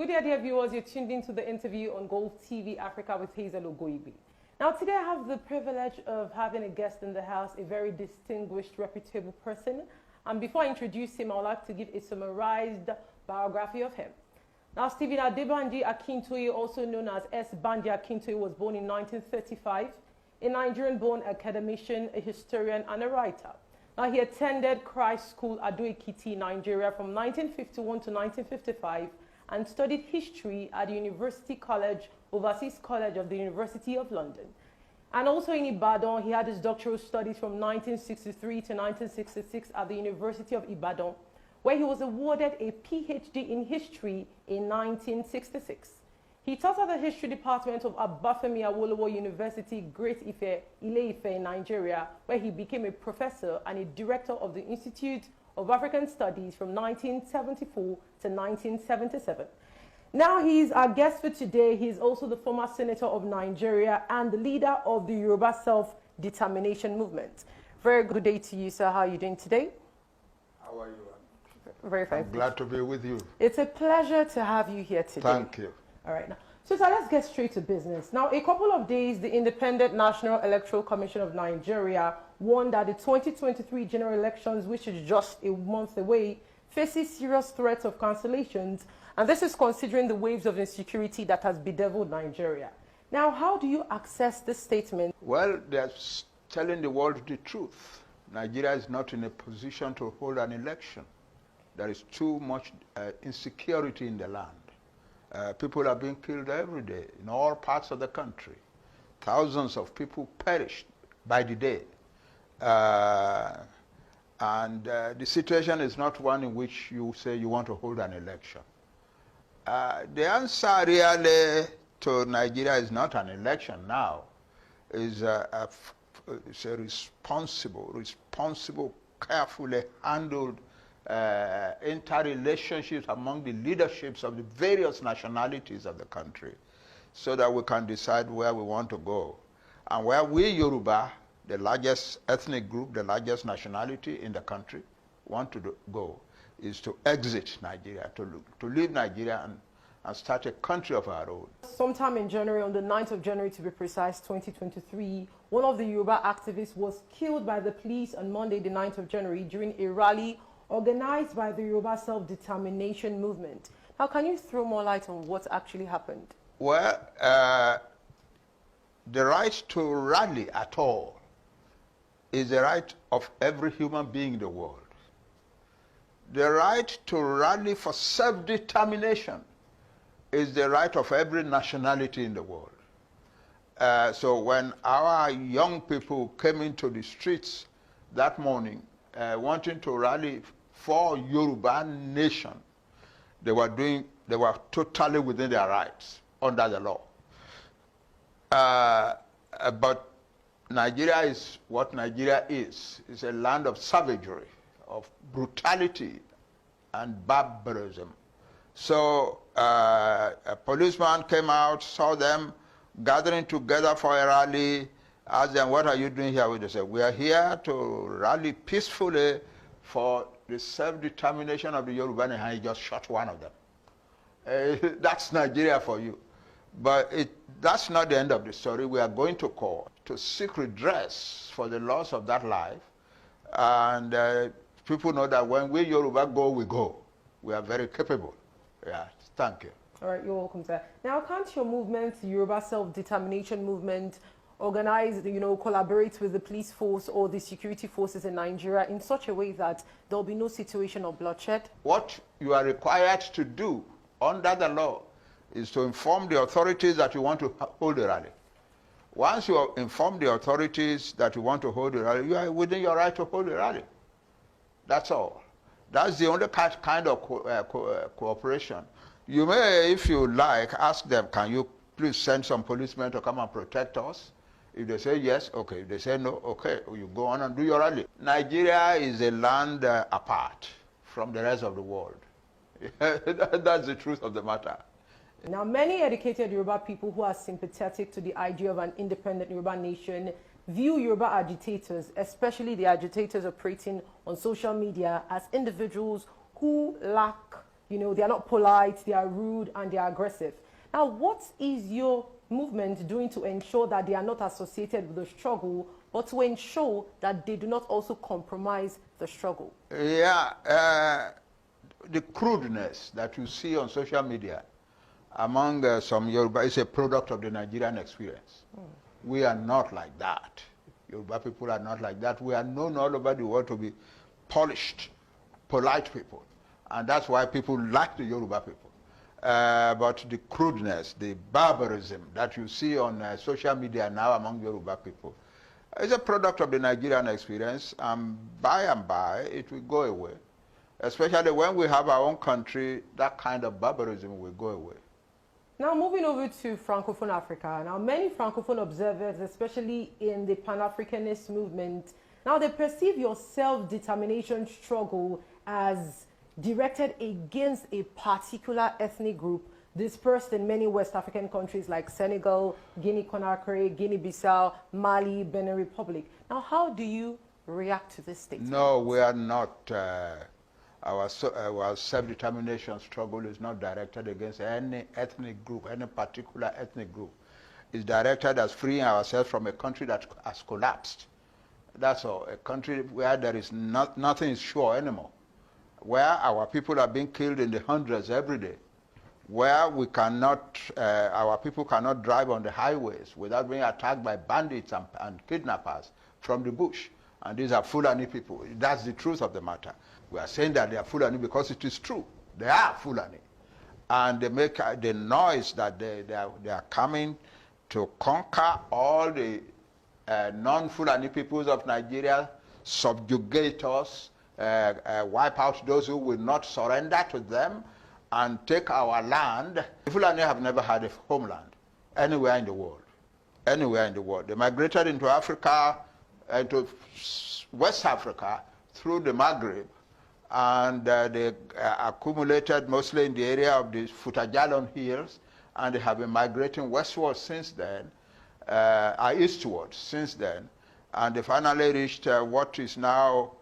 Good day, dear viewers. You're tuned into the interview on Gold TV Africa with Hazel Ogoibi. Now, today I have the privilege of having a guest in the house, a very distinguished, reputable person. And before I introduce him, I would like to give a summarized biography of him. Now, Stephen Banji Akintoye, also known as S. Banji Akintoye, was born in 1935, a Nigerian-born academician, a historian, and a writer. Now, he attended Christ School, Ado-Ekiti, Nigeria from 1951 to 1955 and studied history at the University College, Overseas College of the University of London. And also in Ibadan, he had his doctoral studies from 1963 to 1966 at the University of Ibadan, where he was awarded a PhD in history in 1966. He taught at the history department of Abafemi Awolowo University, Great Ife, Ile-Ife in Nigeria, where he became a professor and a director of the Institute of African Studies from 1974 to 1977. Now he's our guest for today. He's also the former senator of Nigeria and the leader of the Yoruba Self-Determination Movement. Very good day to you, sir. How are you doing today? How are you? Very fine. I'm glad to be with you. It's a pleasure to have you here today. Thank you. All right. Now, so let's get straight to business. Now, a couple of days, the Independent National Electoral Commission of Nigeria warned that the 2023 general elections, which is just a month away, faces serious threats of cancellations, and this is considering the waves of insecurity that has bedeviled Nigeria. Now, how do you access this statement? Well, they're telling the world the truth. Nigeria is not in a position to hold an election. There is too much insecurity in the land. People are being killed every day in all parts of the country. Thousands of people perished by the day. The situation is not one in which you say you want to hold an election. The answer really to Nigeria is not an election now. It's a responsible, carefully handled interrelationships among the leaderships of the various nationalities of the country so that we can decide where we want to go. And where we Yoruba, the largest ethnic group, the largest nationality in the country, want to go is to exit Nigeria, to leave Nigeria and start a country of our own. Sometime in January, on the 9th of January to be precise, 2023, one of the Yoruba activists was killed by the police on Monday, the 9th of January, during a rally organized by the Yoruba Self-Determination Movement. Now, can you throw more light on what actually happened? Well, the right to rally at all is the right of every human being in the world. The right to rally for self-determination is the right of every nationality in the world. So when our young people came into the streets that morning wanting to rally for Yoruba nation, they were totally within their rights under the law. But Nigeria is what Nigeria is. It's a land of savagery, of brutality and barbarism. So a policeman came out, saw them gathering together for a rally, asked them, "What are you doing here?" They said, "We are here to rally peacefully for the self-determination of the Yoruba nation," and he just shot one of them. That's Nigeria for you. But that's not the end of the story. We are going to court to seek redress for the loss of that life. And people know that when we Yoruba go, we go. We are very capable. Yeah, thank you. All right, you're welcome, sir. Now, can't your movement, the Yoruba Self-Determination Movement, organize, collaborate with the police force or the security forces in Nigeria in such a way that there'll be no situation of bloodshed? What you are required to do under the law is to inform the authorities that you want to hold a rally. Once you inform the authorities that you want to hold a rally, you are within your right to hold a rally. That's all. That's the only kind of cooperation. You may, if you like, ask them, "Can you please send some policemen to come and protect us?" If they say yes, okay. If they say no, okay, you go on and do your rally. Nigeria is a land apart from the rest of the world. That's the truth of the matter. Now, many educated Yoruba people who are sympathetic to the idea of an independent Yoruba nation view Yoruba agitators, especially the agitators operating on social media, as individuals who lack you know, they are not polite, they are rude, and they are aggressive. Now, what is your movement doing to ensure that they are not associated with the struggle, but to ensure that they do not also compromise the struggle? Yeah, the crudeness that you see on social media among some Yoruba is a product of the Nigerian experience. We are not like that. Yoruba people are not like that. We are known all over the world to be polished, polite people. And that's why people like the Yoruba people. But the crudeness, the barbarism that you see on social media now among Yoruba people is a product of the Nigerian experience. By and by, it will go away. Especially when we have our own country, that kind of barbarism will go away. Now, moving over to Francophone Africa. Now, many Francophone observers, especially in the Pan-Africanist movement, now they perceive your self-determination struggle as directed against a particular ethnic group dispersed in many West African countries like Senegal, Guinea-Conakry, Guinea-Bissau, Mali, Benin Republic. Now, how do you react to this statement? No, we are not. Our self-determination struggle is not directed against any ethnic group, any particular ethnic group. It's directed as freeing ourselves from a country that has collapsed. That's all. A country where there is nothing is sure anymore, where our people are being killed in the hundreds every day, where we cannot, our people cannot drive on the highways without being attacked by bandits and kidnappers from the bush. And these are Fulani people. That's the truth of the matter. We are saying that they are Fulani because it is true. They are Fulani. And they make the noise that they are coming to conquer all the non-Fulani peoples of Nigeria, subjugate us, wipe out those who will not surrender to them, and take our land. The Fulani have never had a homeland anywhere in the world. Anywhere in the world. They migrated into Africa, into West Africa, through the Maghreb, and they accumulated mostly in the area of the Futajalon Hills, and they have been migrating westward since then, eastward since then, and they finally reached what is now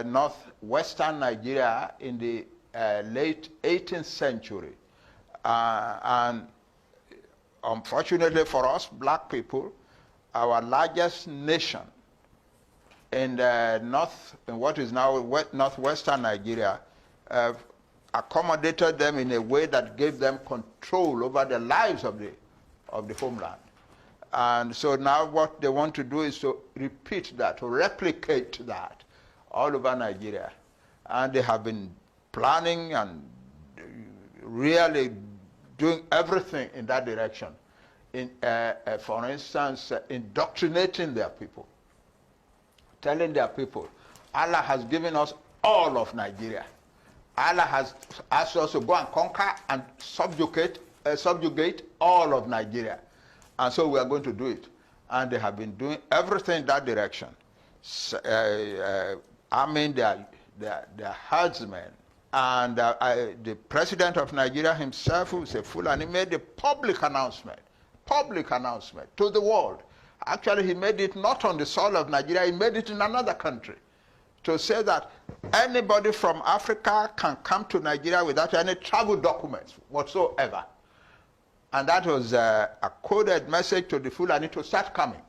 northwestern Nigeria in the late 18th century. And unfortunately for us, black people, our largest nation in what is now northwestern Nigeria, accommodated them in a way that gave them control over the lives of the homeland. And so now what they want to do is to repeat that, to replicate that all over Nigeria. And they have been planning and really doing everything in that direction. For instance, indoctrinating their people, telling their people, Allah has given us all of Nigeria. Allah has asked us to go and conquer and subjugate all of Nigeria. And so we are going to do it. And they have been doing everything in that direction. Arming their herdsmen. And the president of Nigeria himself, who is a Fulani, made a public announcement to the world. Actually, he made it not on the soil of Nigeria, he made it in another country, to say that anybody from Africa can come to Nigeria without any travel documents whatsoever. And that was a coded message to the Fulani to start coming.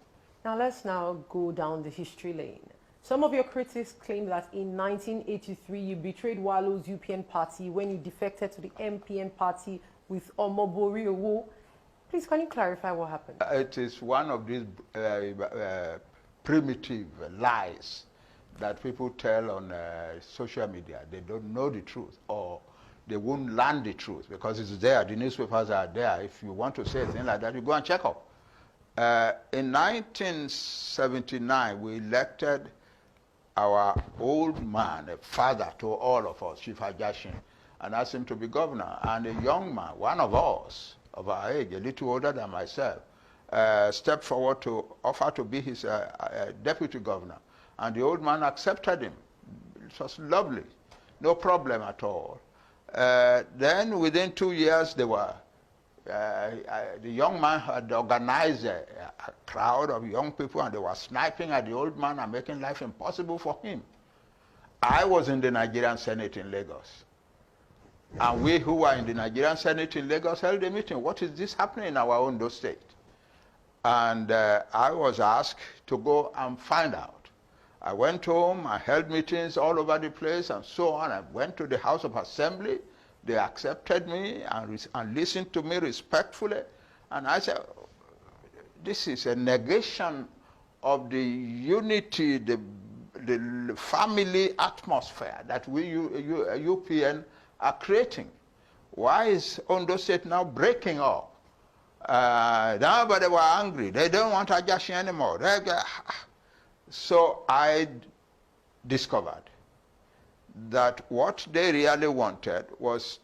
Now let's now go down the history lane. Some of your critics claim that in 1983 you betrayed Wallo's UPN party when you defected to the MPN party with Omobori Owo. Please, can you clarify what happened? It is one of these primitive lies that people tell on social media. They don't know the truth, or they won't learn the truth because it's there. The newspapers are there. If you want to say a thing like that, you go and check up. In 1979, we elected our old man, a father to all of us, Chief Hajashin, and asked him to be governor. And a young man, one of us, of our age, a little older than myself, stepped forward to offer to be his deputy governor. And the old man accepted him. It was lovely, no problem at all. Then within 2 years, they were, the young man had organized a crowd of young people, and they were sniping at the old man and making life impossible for him. I was in the Nigerian Senate in Lagos. And we who were in the Nigerian Senate in Lagos held a meeting. What is this happening in our Ondo state? And I was asked to go and find out. I went home, I held meetings all over the place and so on. I went to the House of Assembly. They accepted me and listened to me respectfully. And I said, this is a negation of the unity, the family atmosphere that we UPN are creating. Why is Ondo State now breaking up? Now, they were angry. They don't want Ajashi anymore. So I discovered that what they really wanted was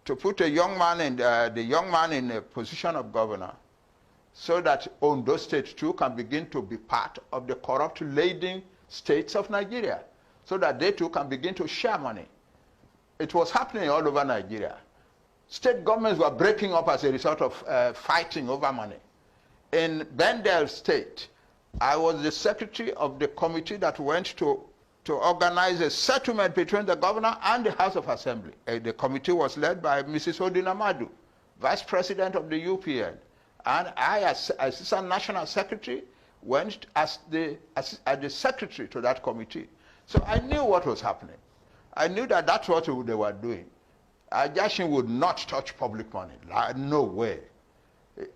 to put a young man in the young man in a position of governor, so that Ondo State too can begin to be part of the corrupt leading states of Nigeria, so that they too can begin to share money. It was happening all over Nigeria. State governments were breaking up as a result of fighting over money. In Bendel State, I was the secretary of the committee that went to organize a settlement between the governor and the House of Assembly. The committee was led by Mrs. Odinamadu, vice president of the UPN. And I, as Assistant National Secretary, went as the secretary to that committee. So I knew what was happening. I knew that that's what they were doing. Ajashin would not touch public money. No way.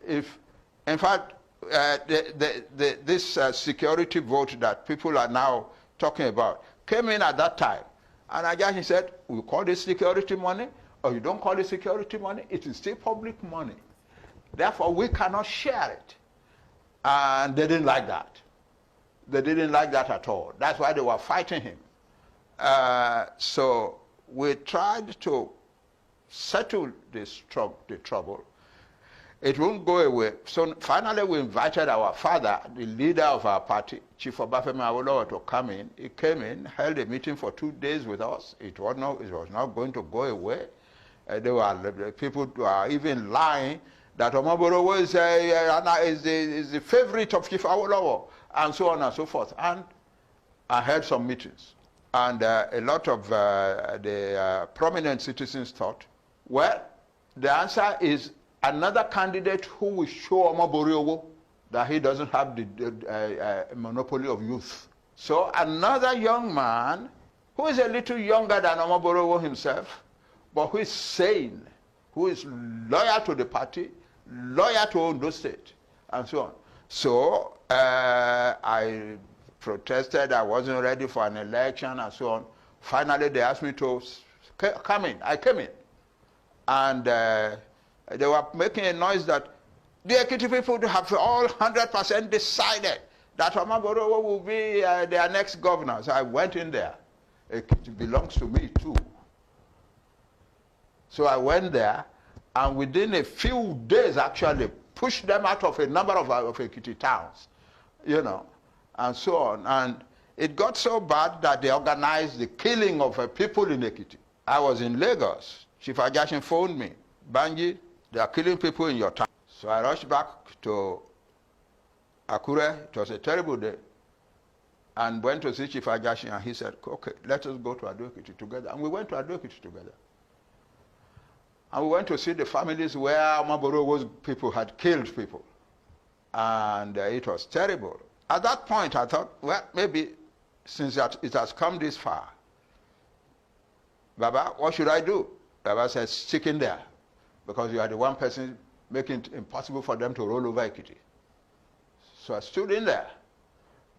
In fact, this security vote that people are now talking about came in at that time. And Ajashin said, we call this security money, or you don't call it security money, it is still public money. Therefore, we cannot share it. And they didn't like that. They didn't like that at all. That's why they were fighting him. So we tried to settle the trouble. It won't go away. So finally we invited our father, the leader of our party, Chief Obafemi Awolowo, to come in. He came in, held a meeting for 2 days with us. It was not going to go away. People were even lying that Omoborowo is the favorite of Chief Awolowo, and so on and so forth. And I had some meetings. And a lot of the prominent citizens thought, well, the answer is another candidate who will show Omoborowo that he doesn't have the monopoly of youth. So another young man who is a little younger than Omoborowo himself, but who is sane, who is loyal to the party, loyal to Ondo State, and so on. So I protested. I wasn't ready for an election and so on. Finally, they asked me to come in. I came in. And they were making a noise that the Ekiti people have all 100% decided that Omoborowo will be their next governor. So I went in there. Ekiti belongs to me too. So I went there, and within a few days, actually, pushed them out of a number of Ekiti towns, you know, and so on. And it got so bad that they organized the killing of people in Ekiti. I was in Lagos. Chief Ajashin phoned me, Banji, they are killing people in your town. So I rushed back to Akure. It was a terrible day. And went to see Chief Ajashin, and he said, okay, let us go to Ado-Ekiti together. And we went to Ado-Ekiti together. And we went to see the families where Omoborowo's people had killed people. And it was terrible. At that point, I thought, well, maybe since it has come this far, Baba, what should I do? Baba said, stick in there, because you are the one person making it impossible for them to roll over Ekiti. So I stood in there,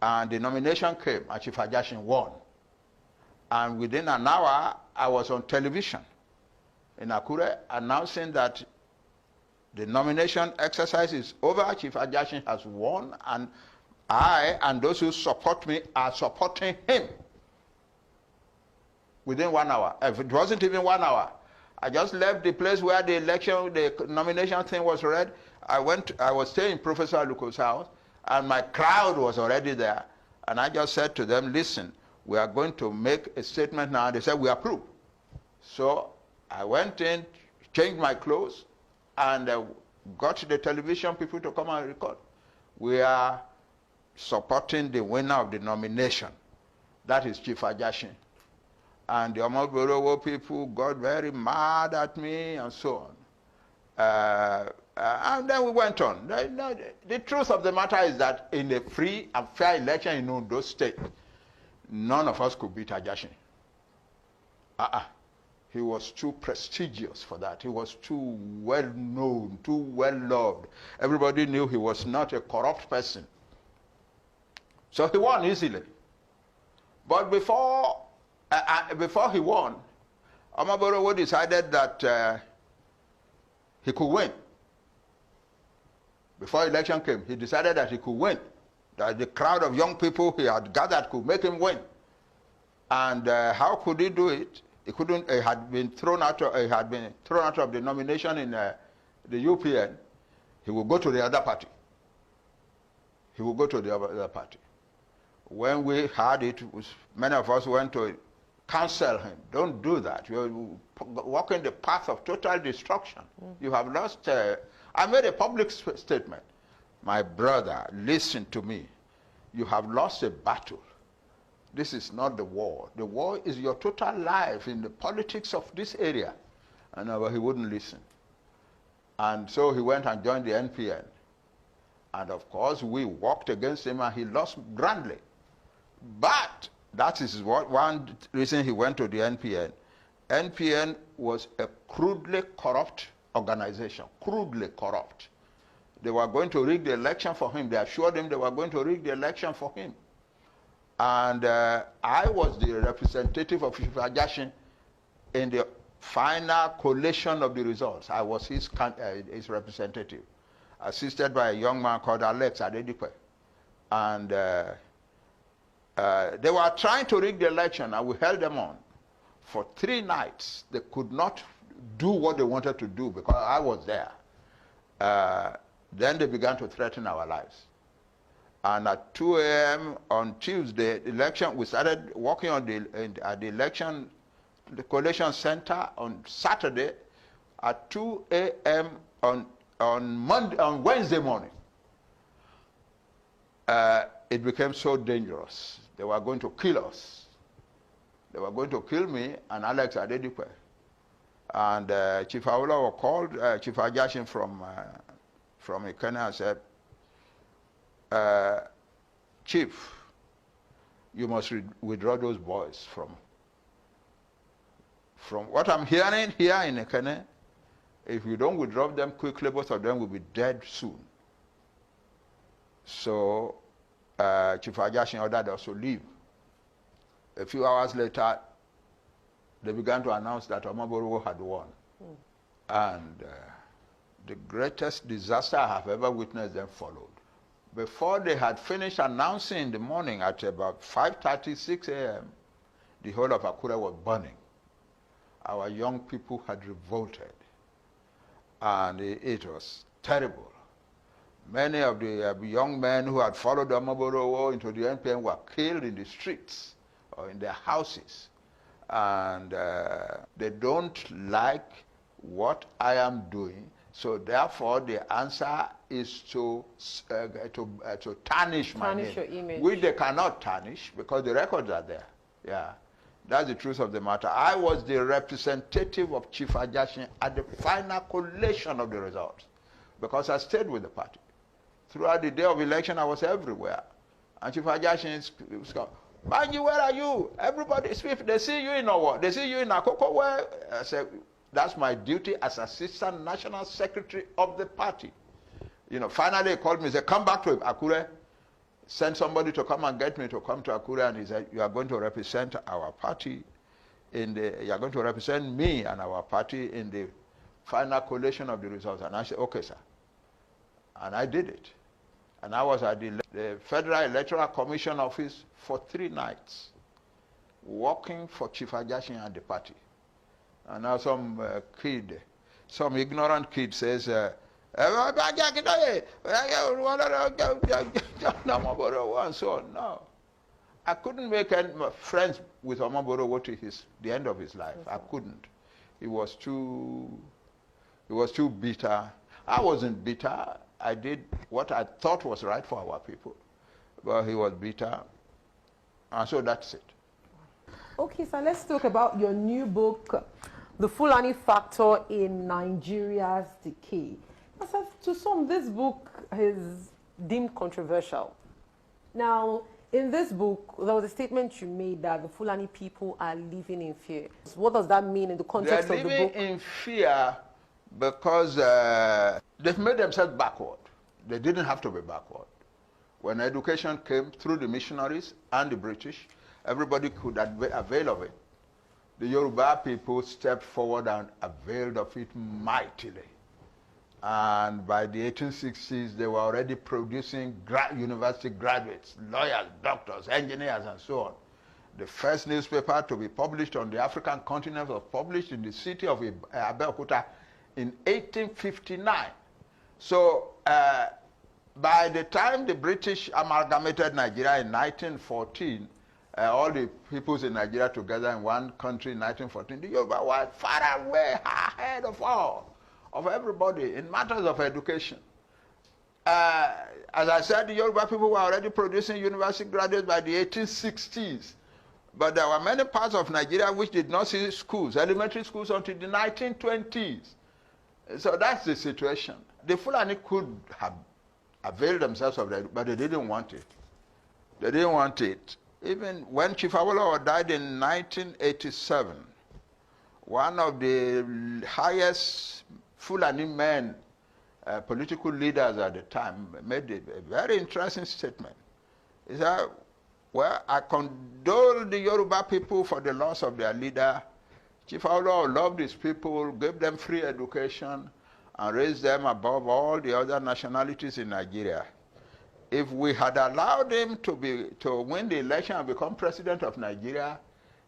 and the nomination came, and Chief Ajashin won. And within an hour, I was on television in Akure announcing that the nomination exercise is over, Chief Ajashin has won, and I and those who support me are supporting him. Within 1 hour. If it wasn't even 1 hour, I just left the place where the nomination thing was read. I was staying in Professor Aluko's house, and my crowd was already there. And I just said to them, listen, we are going to make a statement now. They said, we approve. So I went in, changed my clothes, and got the television people to come and record. We are supporting the winner of the nomination. That is Chief Ajashin. and the Omoborowo people got very mad at me and so on. And then we went on. The truth of the matter is that in a free and fair election in Ondo State, none of us could beat Ajashin. He was too prestigious for that. He was too well known, too well loved. Everybody knew he was not a corrupt person. So he won easily. But before he won, Omoborowo decided that he could win. Before election came, he decided that he could win. That the crowd of young people he had gathered could make him win. And how could he do it? He couldn't. He had been thrown out. He had been thrown out of the nomination in the UPN. He would go to the other party. He would go to the other party. When we heard it, many of us went to counsel him. Don't do that. You're walking the path of total destruction. You have lost. I made a public statement. My brother, listen to me. You have lost a battle. This is not the war. The war is your total life in the politics of this area. And he wouldn't listen. And so he went and joined the NPN. And of course, we walked against him and he lost grandly. But that is one reason he went to the NPN. NPN was a crudely corrupt organization, crudely corrupt. They were going to rig the election for him. They assured him they were going to rig the election for him. And I was the representative of Ajashin in the final collation of the results. I was his representative, assisted by a young man called Alex Adedipe. And they were trying to rig the election, and we held them on for 3 nights. They could not do what they wanted to do because I was there. Then they began to threaten our lives. And at 2 a.m. on Tuesday, election, we started working on at the collation center on Saturday. At 2 a.m. on Wednesday morning, it became so dangerous. They were going to kill us. They were going to kill me and Alex Adedipe. And Chief Awolowo called Chief Ajashin from Ikene and said, Chief, you must withdraw those boys from what I'm hearing here in Ikene. If you don't withdraw them quickly, both of them will be dead soon. So Chief Ajashin ordered us to leave. A few hours later, they began to announce that Omoborowo had won. And the greatest disaster I have ever witnessed then followed. Before they had finished announcing in the morning at about 5:30, 6 a.m., the whole of Akure was burning. Our young people had revolted. And it was terrible. Many of the young men who had followed Omoborowo into the NPN were killed in the streets or in their houses. And they don't like what I am doing. So therefore, the answer is to tarnish my name. Your image. Which they cannot tarnish because the records are there. Yeah, that's the truth of the matter. I was the representative of Chief Ajashin at the final collation of the results because I stayed with the party. Throughout the day of election, I was everywhere. And Chief Ajashin was going, Banji, where are you? Everybody, they see you in Owo. They see you in Akoko. Where? I said, that's my duty as Assistant National Secretary of the party. Finally he called me and said, come back to Akure. Send somebody to come and get me to come to Akure. And he said, you are going to represent our party you are going to represent me and our party in the final collation of the results. And I said, okay, sir. And I did it. And I was at the Federal Electoral Commission office for 3 nights, working for Chief Ajashin and the party. And now some ignorant kid says, Akintoye, and so on. No. I couldn't make any friends with Omoborowo to the end of his life. I couldn't. He was too bitter. I wasn't bitter. I did what I thought was right for our people. But he was bitter. And so that's it. Okay, so let's talk about your new book, The Fulani Factor in Nigeria's Decay. So to some, this book is deemed controversial. Now, in this book, there was a statement you made that the Fulani people are living in fear. So what does that mean in the context They're of the book? living in fear because they've made themselves backward. They didn't have to be backward. When education came through the missionaries and the British, everybody could avail of it. The Yoruba people stepped forward and availed of it mightily. And by the 1860s, they were already producing university graduates, lawyers, doctors, engineers, and so on. The first newspaper to be published on the African continent was published in the city of Abeokuta in 1859. So by the time the British amalgamated Nigeria in 1914, all the peoples in Nigeria together in one country in 1914, the Yoruba were far away ahead of all, of everybody in matters of education. As I said, the Yoruba people were already producing university graduates by the 1860s. But there were many parts of Nigeria which did not see schools, elementary schools, until the 1920s. So that's the situation. The Fulani could have availed themselves of that, but they didn't want it. They didn't want it. Even when Chief Awolowo died in 1987, one of the highest Fulani men, political leaders at the time, made a very interesting statement. He said, well, I condole the Yoruba people for the loss of their leader. Chief Awolowo loved his people, gave them free education, and raised them above all the other nationalities in Nigeria. If we had allowed him to win the election and become president of Nigeria,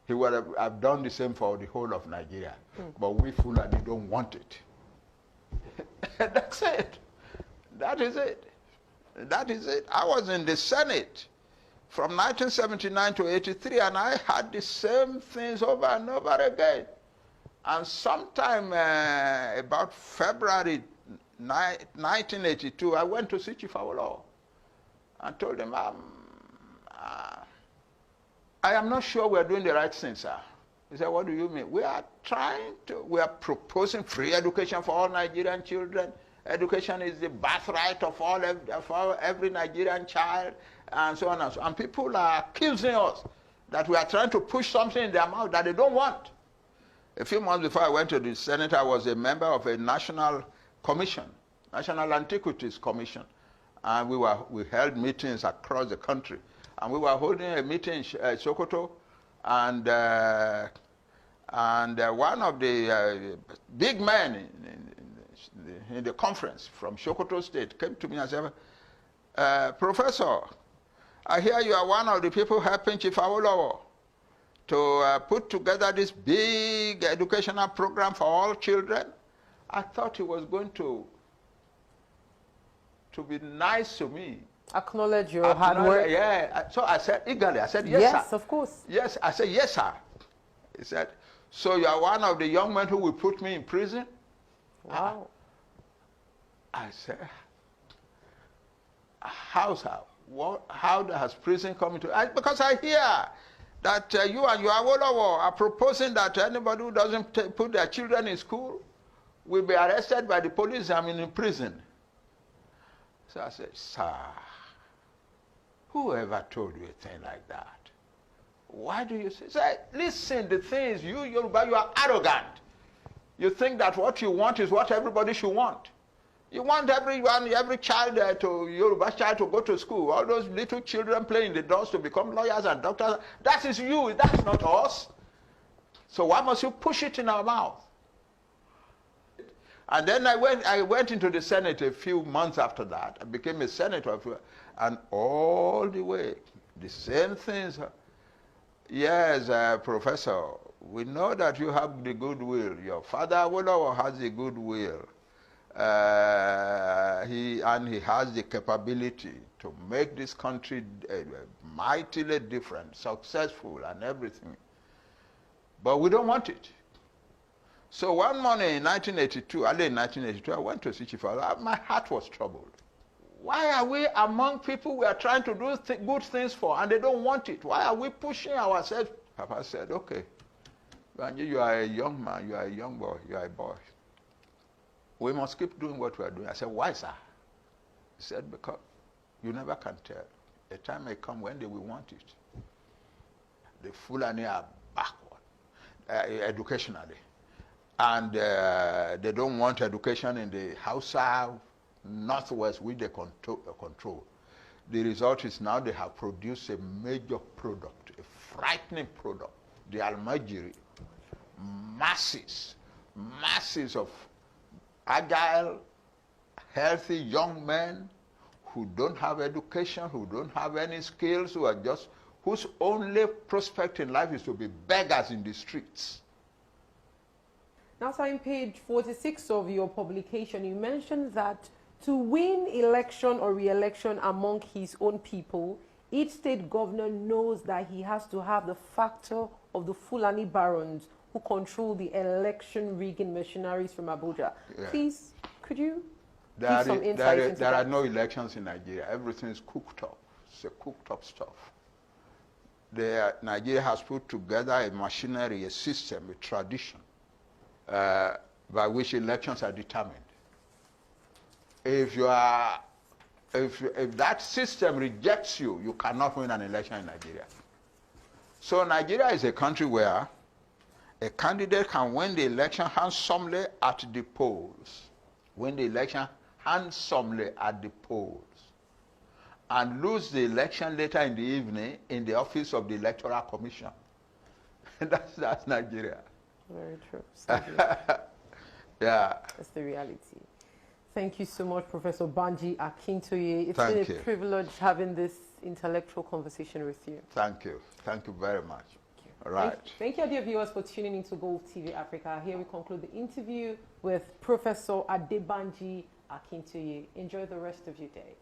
he would have done the same for the whole of Nigeria. But we Fulani don't want it. That's it. That is it. That is it. I was in the Senate from 1979 to 83, and I had the same things over and over again. And sometime about February 1982, I went to see Chief Awolowo and told him, I am not sure we're doing the right thing, sir. He said, what do you mean? We are proposing free education for all Nigerian children. Education is the birthright of every Nigerian child, and so on and so on. And people are accusing us that we are trying to push something in their mouth that they don't want. A few months before I went to the Senate, I was a member of a national commission, National Antiquities Commission. And we held meetings across the country. And we were holding a meeting in Sokoto, and one of the big men in the conference from Sokoto State came to me and said, Professor, I hear you are one of the people helping Chief Awolowo to put together this big educational program for all children. I thought he was going to be nice to me. Acknowledge your hard work. Yeah. So I said eagerly, I said, yes, yes, sir. Of course. Yes, I said, yes, sir. He said, so you are one of the young men who will put me in prison? Wow. I said, how, sir? How has prison come into it? Because I hear that you and your Awolowo are proposing that anybody who doesn't put their children in school will be arrested by the police and in prison. So I said, sir, whoever told you a thing like that? Why do you say, listen, the thing is, you Yoruba, you are arrogant. You think that what you want is what everybody should want. You want every child, Yoruba child to go to school. All those little children playing in the doors to become lawyers and doctors. That is you, that's not us. So why must you push it in our mouth? And then I went into the Senate a few months after that. I became a senator, and all the way, the same things. Yes, Professor, we know that you have the goodwill. Your father Awolowo has the goodwill. He has the capability to make this country mightily different, successful, and everything. But we don't want it. So one morning in 1982, early in 1982, I went to see Chief Awolowo. My heart was troubled. Why are we among people we are trying to do good things for, and they don't want it? Why are we pushing ourselves Papa said, okay, Banji, you are a young man, you are a young boy, you are a boy. We must keep doing what we are doing. I said, why, sir? He said, because you never can tell. A time may come when they will want it. The Fulani are backward educationally. And they don't want education in the Hausa Northwest, which they control. The result is now they have produced a major product, a frightening product, the Almajiri. Masses of agile, healthy young men who don't have education, who don't have any skills, whose only prospect in life is to be beggars in the streets. Now, sir, on page 46 of your publication, you mentioned that to win election or re-election among his own people, each state governor knows that he has to have the factor of the Fulani barons who control the election rigging machineries from Abuja. Yeah. Please, could you give some insight into that? There are no elections in Nigeria. Everything is cooked up. It's a cooked up stuff. Nigeria has put together a machinery, a system, a tradition by which elections are determined. If that system rejects you, you cannot win an election in Nigeria. So Nigeria is a country where a candidate can win the election handsomely at the polls, and lose the election later in the evening in the office of the Electoral Commission. That's Nigeria. Very true. Yeah. That's the reality. Thank you so much, Professor Banji Akintoye. It's been a privilege having this intellectual conversation with you. Thank you. Thank you very much. All right. Thank you, dear viewers, for tuning into Gold TV Africa. Here we conclude the interview with Professor Adebanji Akintoye. Enjoy the rest of your day.